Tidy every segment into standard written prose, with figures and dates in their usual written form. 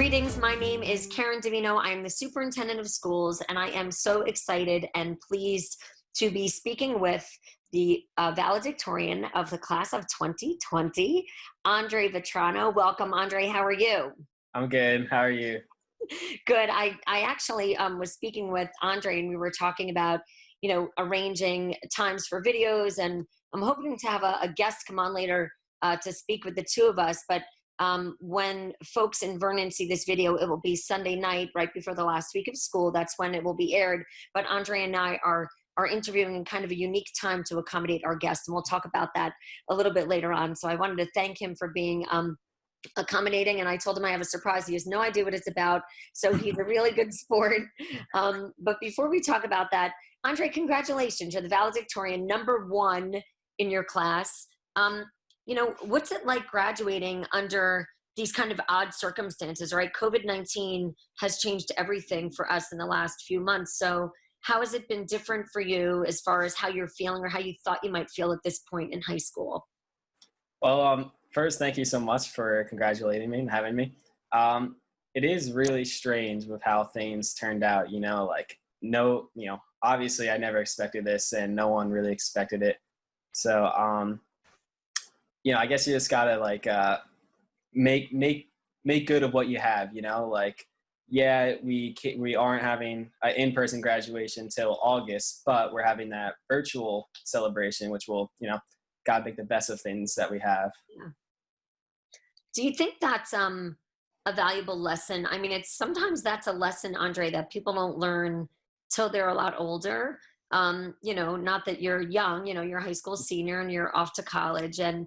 Greetings. My name is Karen Davino. I am the Superintendent of Schools, and I am so excited and pleased to be speaking with the Valedictorian of the class of 2020, Andre Vitrano. Welcome, Andre. How are you? I'm good. How are you? Good. I actually was speaking with Andre, and we were talking about, arranging times for videos, and I'm hoping to have a guest come on later to speak with the two of us. But when folks in Vernon see this video, it will be Sunday night, right before the last week of school. That's when it will be aired. But Andre and I are interviewing in kind of a unique time to accommodate our guests, and we'll talk about that a little bit later on. So I wanted to thank him for being accommodating, and I told him I have a surprise. He has no idea what it's about, so he's a really good sport. But before we talk about that, Andre, congratulations. You're the valedictorian, #1 in your class. What's it like graduating under these kind of odd circumstances, right? COVID-19 has changed everything for us in the last few months. So how has it been different for you as far as how you're feeling or how you thought you might feel at this point in high school? Well, first, thank you so much for congratulating me and having me. It is really strange with how things turned out, obviously I never expected this and no one really expected it. So, I guess you just gotta make good of what you have, we aren't having an in-person graduation till August, but we're having that virtual celebration, which will, gotta make the best of things that we have. Yeah. Do you think that's a valuable lesson? I mean, sometimes that's a lesson, Andre, that people don't learn till they're a lot older. Not that you're young, you're a high school senior and you're off to college. And,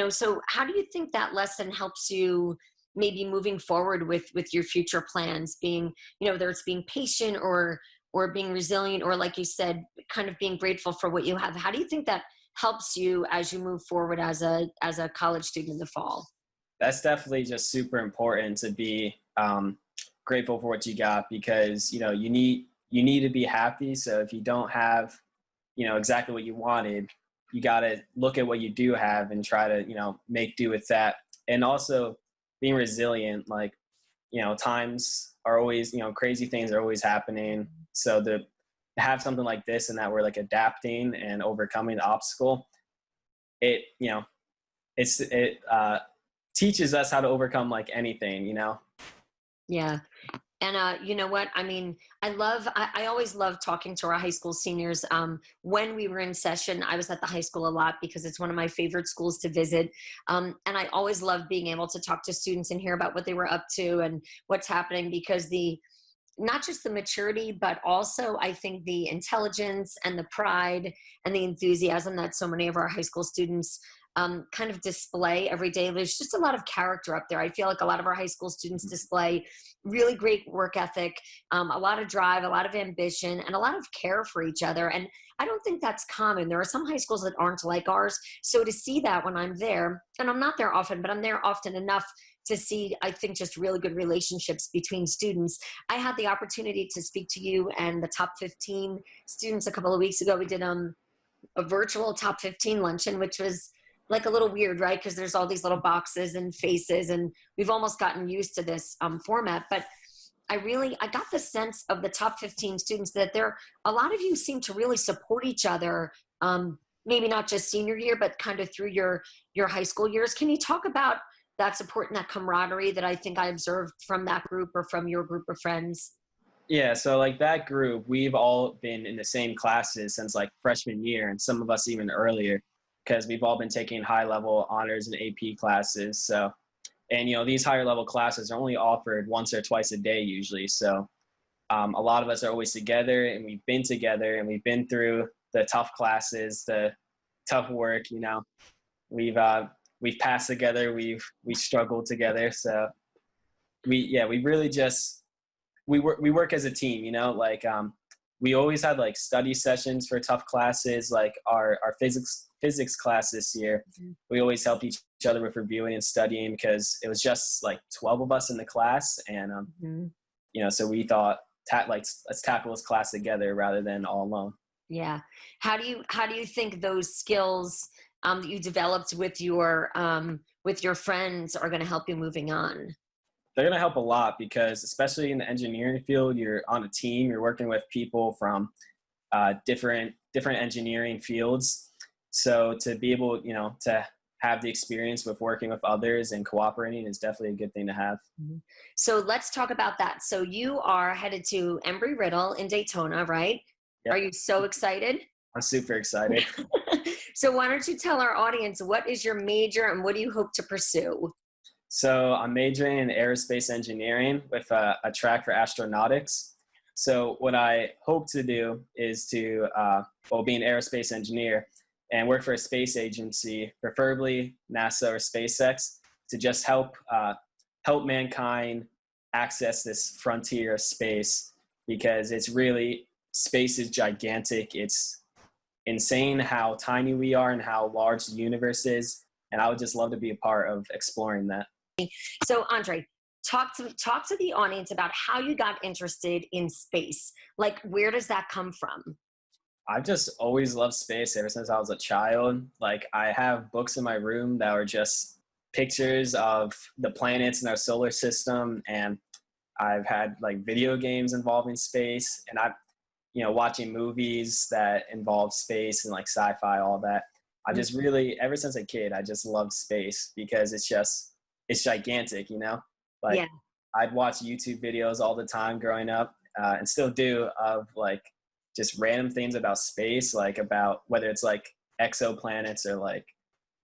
so how do you think that lesson helps you maybe moving forward with your future plans, being, whether it's being patient or being resilient, or like you said, kind of being grateful for what you have? How do you think that helps you as you move forward as a college student in the fall? That's definitely just super important to be grateful for what you got, because, you need to be happy. So if you don't have, exactly what you wanted, you got to look at what you do have and try to, make do with that. And also being resilient, times are always, crazy things are always happening. So to have something like this and that we're adapting and overcoming the obstacle, it teaches us how to overcome anything, Yeah. And you know what? I mean, I always love talking to our high school seniors. When we were in session, I was at the high school a lot because it's one of my favorite schools to visit. And I always love being able to talk to students and hear about what they were up to and what's happening, because not just the maturity, but also I think the intelligence and the pride and the enthusiasm that so many of our high school students kind of display every day. There's just a lot of character up there. I feel like a lot of our high school students display really great work ethic, a lot of drive, a lot of ambition, and a lot of care for each other. And I don't think that's common. There are some high schools that aren't like ours. So to see that when I'm there, and I'm not there often, but I'm there often enough to see, I think, just really good relationships between students. I had the opportunity to speak to you and the top 15 students a couple of weeks ago. We did a virtual top 15 luncheon, which was a little weird, right? Because there's all these little boxes and faces, and we've almost gotten used to this format. But I got the sense of the top 15 students that a lot of you seem to really support each other, maybe not just senior year, but kind of through your high school years. Can you talk about that support and that camaraderie that I think I observed from that group or from your group of friends? Yeah, so that group, we've all been in the same classes since freshman year, and some of us even earlier, because we've all been taking high-level honors and AP classes. So, and these higher-level classes are only offered once or twice a day usually. So, a lot of us are always together, and we've been together, and we've been through the tough classes, the tough work. We've passed together, we struggled together. So, we really just we work as a team. We always had study sessions for tough classes, our physics class this year. Mm-hmm. We always helped each other with reviewing and studying, because it was just 12 of us in the class. And, so we thought, let's tackle this class together rather than all alone. Yeah. How do you think those skills that you developed with your friends are going to help you moving on? they're going to help a lot because especially in the engineering field, you're on a team, you're working with people from different engineering fields. So to be able, to have the experience with working with others and cooperating is definitely a good thing to have. Mhm. So let's talk about that. So you are headed to Embry-Riddle in Daytona, right? Are Yep. you so excited? I'm super excited. So why don't you tell our audience, what is your major and what do you hope to pursue? So I'm majoring in aerospace engineering with a track for astronautics. So what I hope to do is to, be an aerospace engineer and work for a space agency, preferably NASA or SpaceX, to just help mankind access this frontier of space, because space is gigantic. It's insane how tiny we are and how large the universe is. And I would just love to be a part of exploring that. So Andre, talk to the audience about how you got interested in space. Like, where does that come from? I've just always loved space ever since I was a child. Like, I have books in my room that are just pictures of the planets in our solar system, and I've had like video games involving space, and I've, watching movies that involve space and like sci-fi, all that. I just really, ever since a kid, I just loved space because it's gigantic, Like, Yeah. I'd watch YouTube videos all the time growing up, and still do, of like just random things about space, like about whether it's like exoplanets or like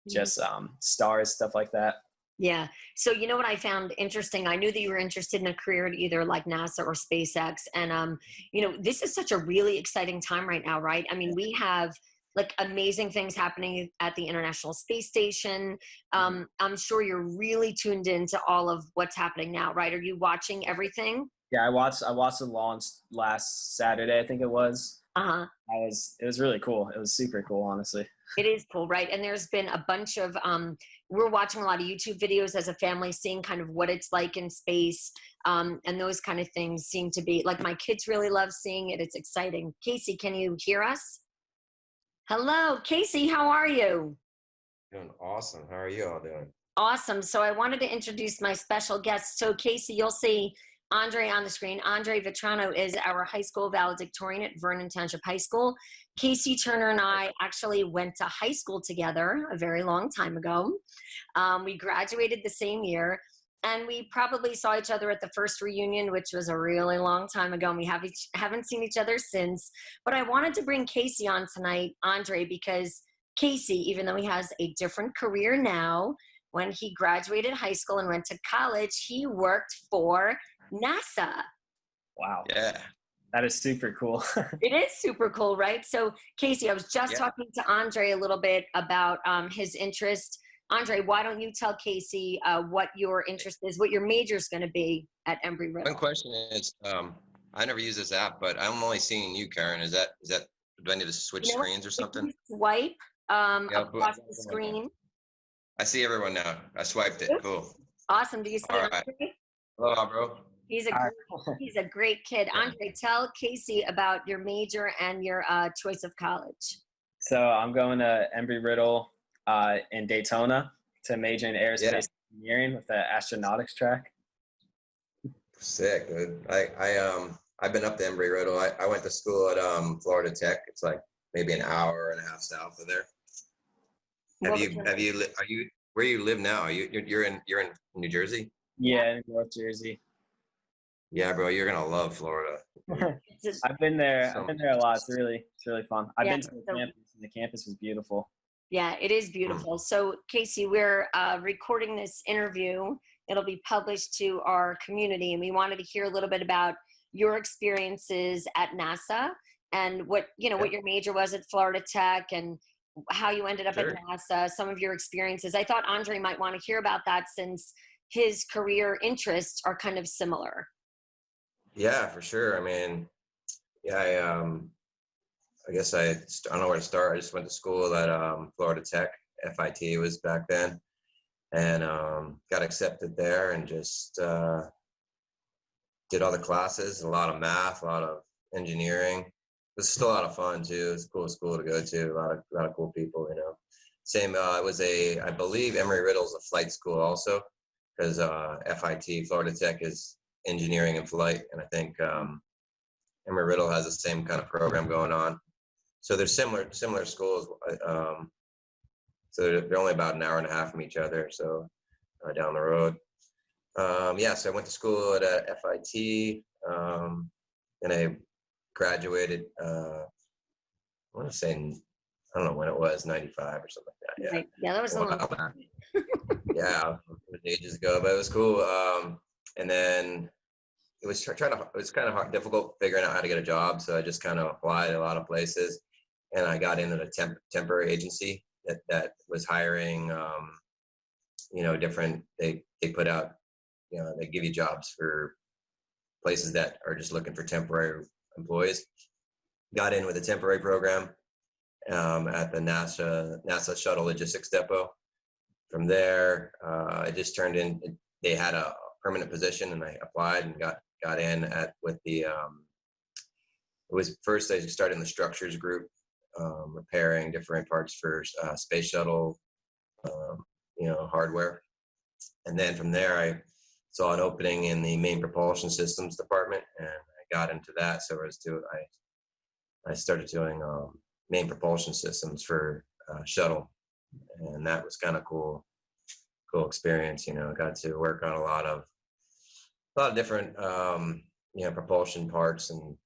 just stars, stuff like that. Yeah. So you know what I found interesting? I knew that you were interested in a career at either like NASA or SpaceX. And this is such a really exciting time right now, right? I mean, we have like amazing things happening at the International Space Station. I'm sure you're really tuned into all of what's happening now, right? Are you watching everything? Yeah, I watched the launch last Saturday, I think it was. Uh-huh. It was really cool. It was super cool, honestly. It is cool, right? And there's been a bunch of, we're watching a lot of YouTube videos as a family, seeing kind of what it's like in space. And those kind of things seem to be, like, my kids really love seeing it. It's exciting. Casey, can you hear us? Hello, Casey, how are you? Doing awesome. How are you all doing? Awesome. So I wanted to introduce my special guest. So Casey, you'll see Andre on the screen. Andre Vitrano is our high school valedictorian at Vernon Township High School. Casey Turner and I actually went to high school together a very long time ago. We graduated the same year, and we probably saw each other at the first reunion, which was a really long time ago, and we haven't seen each other since. But I wanted to bring Casey on tonight, Andre, because Casey, even though he has a different career now, when he graduated high school and went to college, he worked for NASA. Wow. Yeah. That is super cool. It is super cool, right? So Casey, I was just talking to Andre a little bit about his interest. Andre, why don't you tell Casey what your interest is, what your major is going to be at Embry-Riddle? One question is, I never use this app, but I'm only seeing you, Karen. Is that, do I need to switch screens or something? If you swipe across the screen. I see everyone now. I swiped it. Cool. Awesome. Do you see All Andre? right. Hello, bro. He's a great kid. Andre, tell Casey about your major and your choice of college. So I'm going to Embry-Riddle in Daytona to major in aerospace engineering with the astronautics track. Sick, dude. I've been up to Embry-Riddle. I went to school at Florida Tech. It's like maybe an hour and a half south of there. Where you live now? You're in New Jersey? Yeah, in North Jersey. Yeah, bro, you're gonna love Florida. I've been there a lot. It's really fun. I've been to the campus, and the campus was beautiful. Yeah, it is beautiful. So Casey, we're recording this interview. It'll be published to our community, and we wanted to hear a little bit about your experiences at NASA and what your major was at Florida Tech and how you ended up at NASA, some of your experiences. I thought Andre might want to hear about that since his career interests are kind of similar. Yeah, for sure. I mean, I guess I don't know where to start. I just went to school at Florida Tech, FIT was back then, and got accepted there and just did all the classes, a lot of math, a lot of engineering. It was still a lot of fun too. It's a cool school to go to. A lot of cool people, Same. It was I believe Embry-Riddle's a flight school also. because FIT, Florida Tech, is engineering and flight, and I think Embry-Riddle has the same kind of program going on. So they're similar schools. So they're only about an hour and a half from each other, so down the road. Yeah, so I went to school at FIT, and I graduated, I want to say, I don't know when it was, 95 or something like that. Yeah, right. Yeah, that was a long time. Yeah, ages ago, but it was cool. And then it was it was kind of hard, difficult figuring out how to get a job. So I just kind of applied a lot of places, and I got into a temporary agency that was hiring, different, they put out, they give you jobs for places that are just looking for temporary employees. Got in with a temporary program at the NASA Shuttle Logistics Depot. From there, I just turned in. They had a permanent position, and I applied and got in with the. It was first I started in the structures group, repairing different parts for space shuttle, hardware, and then from there I saw an opening in the main propulsion systems department, and I got into that. So I started doing main propulsion systems for shuttle, and that was kind of cool experience. Got to work on a lot of different propulsion parts and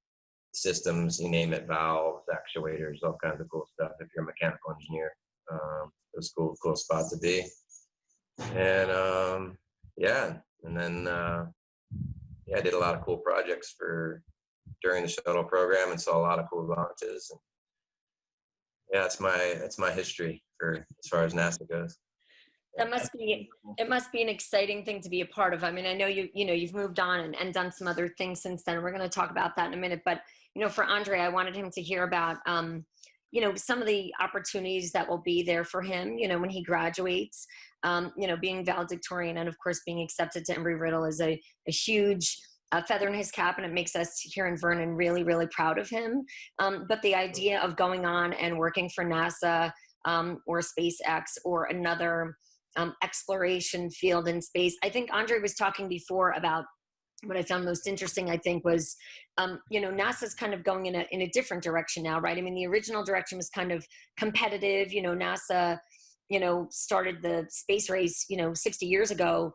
systems, you name it, valves, actuators, all kinds of cool stuff if you're a mechanical engineer. It was cool spot to be. And and then I did a lot of cool projects during the shuttle program, and saw a lot of cool launches. And yeah, it's my history as far as NASA goes. It must be an exciting thing to be a part of. I mean, I know you've moved on and done some other things since then. We're going to talk about that in a minute. But, for Andre, I wanted him to hear about, some of the opportunities that will be there for him, when he graduates, being valedictorian, and of course being accepted to Embry-Riddle is a huge feather in his cap, and it makes us here in Vernon really, really proud of him. But the idea of going on and working for NASA or SpaceX or another exploration field in space. I think Andre was talking before about what I found most interesting, I think, was, NASA's kind of going in a different direction now, right? I mean, the original direction was kind of competitive. NASA, started the space race, 60 years ago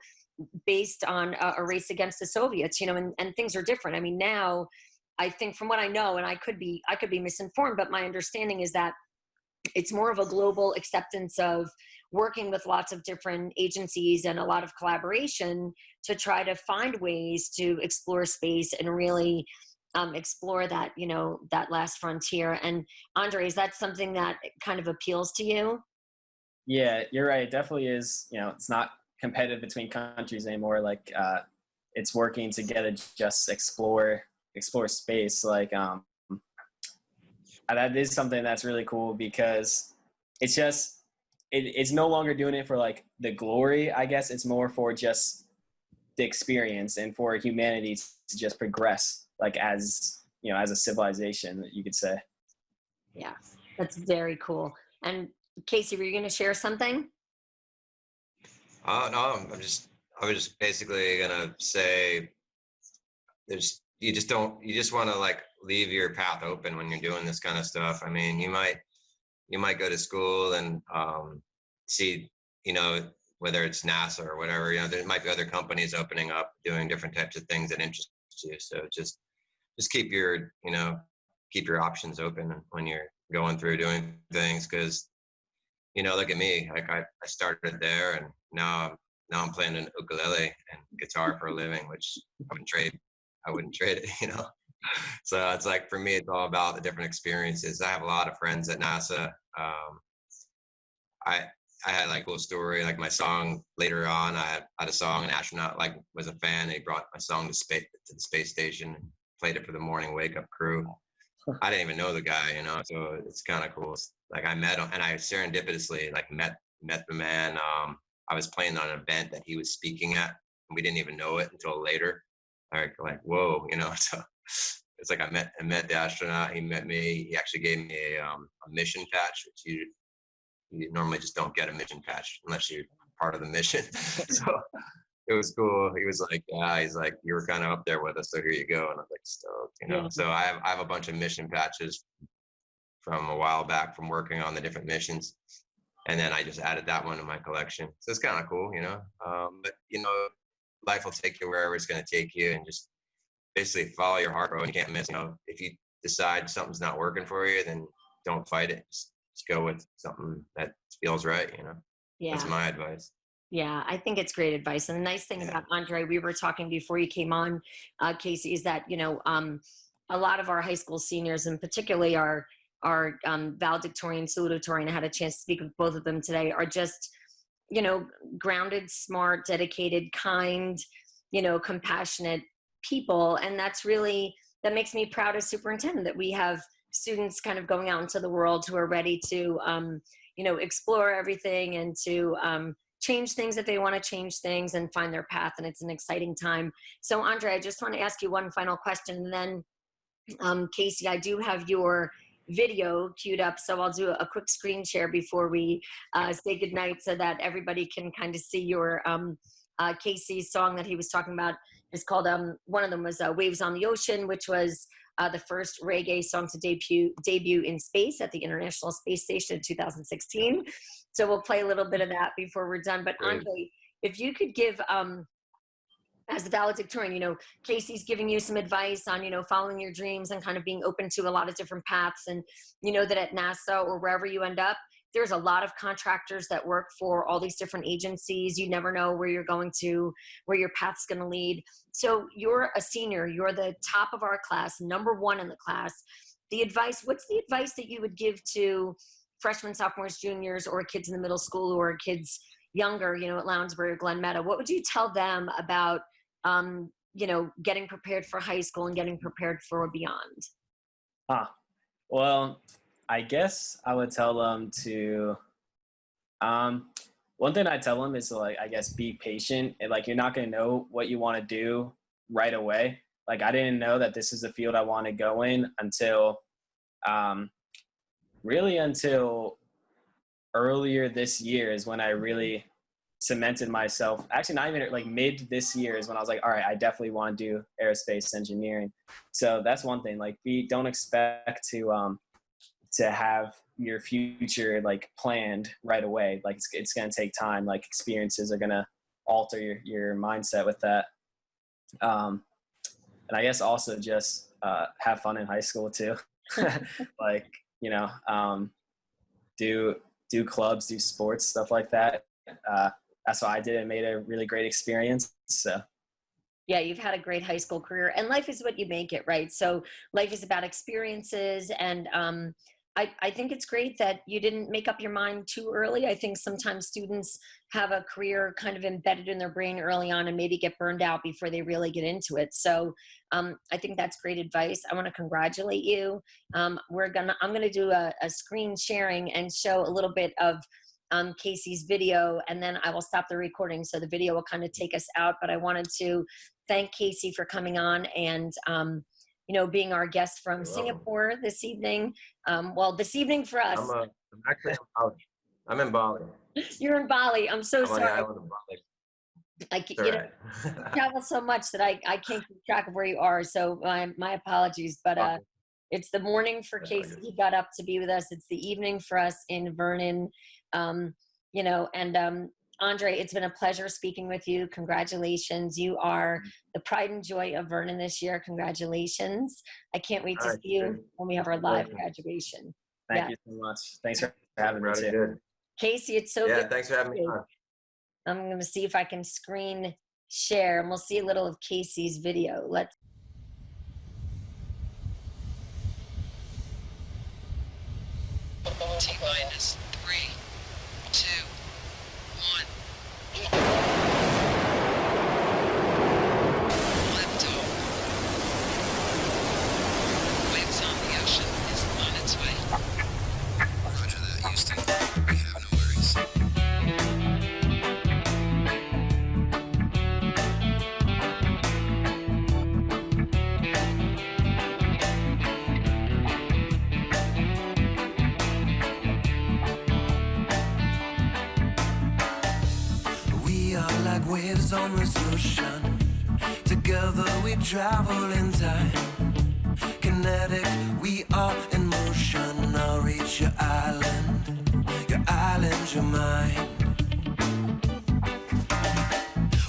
based on a race against the Soviets, and things are different. I mean, now I think from what I know, and I could be misinformed, but my understanding is that it's more of a global acceptance of working with lots of different agencies and a lot of collaboration to try to find ways to explore space and really explore that, that last frontier. And Andre, is that something that kind of appeals to you? Yeah, you're right. It definitely is. It's not competitive between countries anymore. Like it's working together, just explore space. Like that is something that's really cool, because it's just, it's no longer doing it for like the glory, I guess. It's more for just the experience and for humanity to just progress, like as a civilization, you could say. Yeah, that's very cool. And Casey, were you going to share something? No, I was just basically gonna say, you just want to like leave your path open when you're doing this kind of stuff. I mean, you might go to school and see, whether it's NASA or whatever, there might be other companies opening up, doing different types of things that interest you. So just keep your options open when you're going through doing things, because look at me, like I started there, and now I'm playing an ukulele and guitar for a living, which I wouldn't trade it, So it's like, for me, it's all about the different experiences. I have a lot of friends at NASA. I had like a cool story, like my song later on, I had a song, an astronaut was a fan. He brought my song to the space station and played it for the morning wake up crew. I didn't even know the guy, so it's kind of cool. Like I met him, and I serendipitously met the man. I was playing on an event that he was speaking at, and we didn't even know it until later. Like whoa, so it's like I met the astronaut. He met me. He actually gave me a mission patch, which you normally just don't get a mission patch unless you're part of the mission. So it was cool. He was like, yeah, he's like, you were kind of up there with us, so here you go. And I was like, stoked, you know. Yeah. So I have a bunch of mission patches from a while back from working on the different missions, and then I just added that one to my collection. So it's kind of cool, you know. But you know, life will take you wherever it's going to take you, and just basically follow your heart, bro. And you can't miss. You know, if you decide something's not working for you, then don't fight it. Just go with something that feels right. You know, Yeah. that's my advice. Yeah, I think it's great advice. And the nice thing about Andre, we were talking before you came on, Casey, is that, you know, a lot of our high school seniors, and particularly our valedictorian, salutatorian, I had a chance to speak with both of them today, are just, you know, grounded, smart, dedicated, kind, you know, compassionate people. And that makes me proud as superintendent that we have students kind of going out into the world who are ready to, you know, explore everything and to change things if they want to change things and find their path. And it's an exciting time. So Andre, I just want to ask you one final question. And then Casey, I do have your video queued up. So I'll do a quick screen share before we say goodnight so that everybody can kind of see your Casey's song that he was talking about. It's called, one of them was Waves on the Ocean, which was the first reggae song to debut in space at the International Space Station in 2016. So we'll play a little bit of that before we're done. But Andre, if you could give, as the valedictorian, you know, Casey's giving you some advice on, you know, following your dreams and kind of being open to a lot of different paths. And you know that at NASA or wherever you end up, there's a lot of contractors that work for all these different agencies. You never know where you're going to, where your path's going to lead. So you're a senior, you're the top of our class, #1 in the class. What's the advice that you would give to freshmen, sophomores, juniors, or kids in the middle school, or kids younger, you know, at Lounsbury or Glen Meadow? What would you tell them about, you know, getting prepared for high school and getting prepared for beyond? Well, I guess I would tell them to, one thing I tell them is to, like, I guess, be patient. And, like, you're not going to know what you want to do right away. Like, I didn't know that this is the field I want to go in until, really until earlier this year is when I really cemented myself. Actually, not even like mid this year is when I was like, all right, I definitely want to do aerospace engineering. So that's one thing. Like, don't expect to have your future like planned right away. Like it's going to take time. Like experiences are going to alter your mindset with that. And I guess also just have fun in high school too. Like, you know, do clubs, do sports, stuff like that. That's what I did and made a really great experience. So yeah, you've had a great high school career, and life is what you make it, right? So life is about experiences, and I think it's great that you didn't make up your mind too early. I think sometimes students have a career kind of embedded in their brain early on and maybe get burned out before they really get into it. So I think that's great advice. I want to congratulate you. I'm gonna do a screen sharing and show a little bit of Casey's video, and then I will stop the recording. So the video will kind of take us out, but I wanted to thank Casey for coming on and you know, being our guest from Singapore this evening. Well, this evening for us. I'm in Bali. You're in Bali. I'm so sorry. On the island of Bali. You know, travel so much that I can't keep track of where you are. So my apologies. But it's the morning for Casey. He got up to be with us. It's the evening for us in Vernon. You know, and Andre, it's been a pleasure speaking with you. Congratulations. You are the pride and joy of Vernon this year. Congratulations. I can't wait to see you when we have our live graduation. Thank you so much. Thanks for having me too. Casey, it's so good. Yeah, thanks for having me on. I'm going to see if I can screen share, and we'll see a little of Casey's video. Let's. T-minus 3, 2, 1. Liftoff. Waves on the ocean is on its way. Roger that, Houston. We have no worries. are like waves on this ocean. Together we travel in time. Kinetic, we are in motion. I'll reach your island, your mind.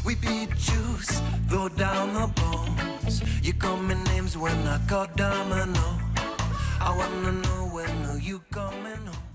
We beat juice, throw down the bones. You call me names when I call domino. I wanna know when are you coming home.